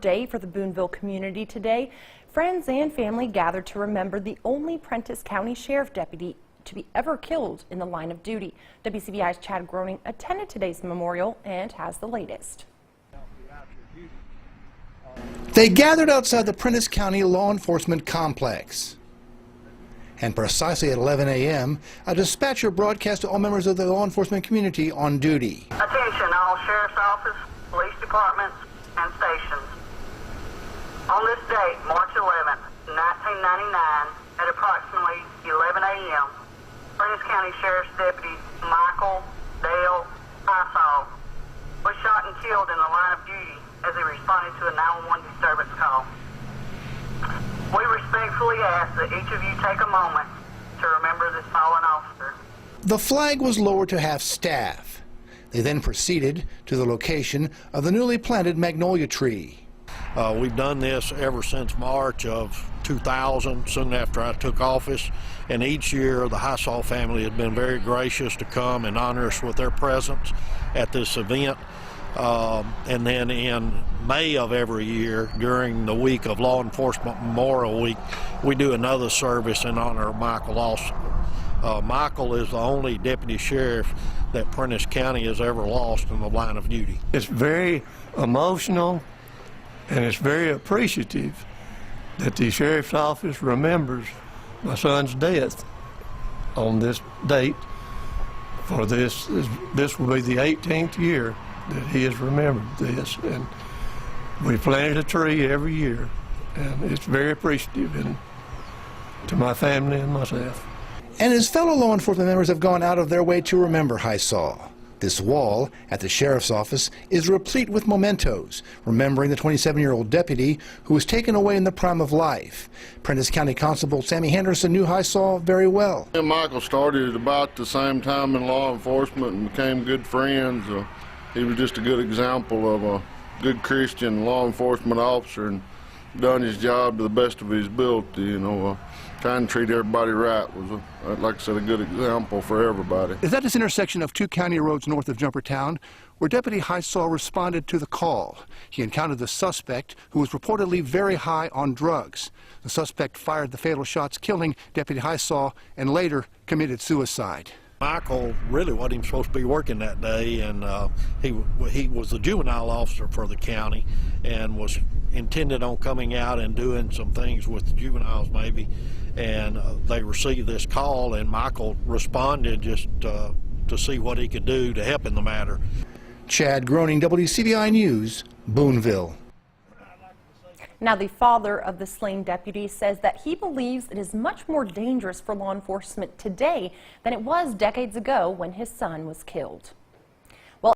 day for the Booneville community today. Friends and family gathered to remember the only Prentiss County Sheriff deputy to be ever killed in the line of duty. WCBI's Chad Groening attended today's memorial and has the latest. They gathered outside the Prentiss County Law Enforcement Complex. And precisely at 11 a.m., a dispatcher broadcast to all members of the law enforcement community on duty. Attention all sheriff's office, police departments, and stations. On this date, March 11th, 1999, at approximately 11 a.m., Prentiss County Sheriff's Deputy Michael Dale Highsall was shot and killed in the line of duty as he responded to a 911 disturbance call. We respectfully ask that each of you take a moment to remember this fallen officer. The flag was lowered to half-staff. They then proceeded to the location of the newly planted magnolia tree. We've done this ever since March of 2000, soon after I took office, and each year the Highsall family has been very gracious to come and honor us with their presence at this event. And then in May of every year, during the week of Law Enforcement Memorial Week, we do another service in honor of Michael also. Michael is the only deputy sheriff that Prentiss County has ever lost in the line of duty. It's very emotional and it's very appreciative that the sheriff's office remembers my son's death on this date. For this will be the 18th year that he has remembered this, and we planted a tree every year, and it's very appreciative to my family and myself. And his fellow law enforcement members have gone out of their way to remember Highsall. This wall at the sheriff's office is replete with mementos, remembering the 27-year-old deputy who was taken away in the prime of life. Prentiss County Constable Sammy Henderson knew Highsall very well. Michael started at about the same time in law enforcement and became good friends. He was just a good example of a good Christian law enforcement officer and done his job to the best of his ability, you know. Trying to treat everybody right was, like I said, a good example for everybody. Is at this intersection of two county roads north of Jumpertown where Deputy Highsall responded to the call. He encountered the suspect, who was reportedly very high on drugs. The suspect fired the fatal shots, killing Deputy Highsall, and later committed suicide. Michael really wasn't even supposed to be working that day, and he was the juvenile officer for the county and was intended on coming out and doing some things with the juveniles maybe, and they received this call, and Michael responded just to see what he could do to help in the matter. Chad Groening, WCBI News, Booneville. Now, the father of the slain deputy says that he believes it is much more dangerous for law enforcement today than it was decades ago when his son was killed.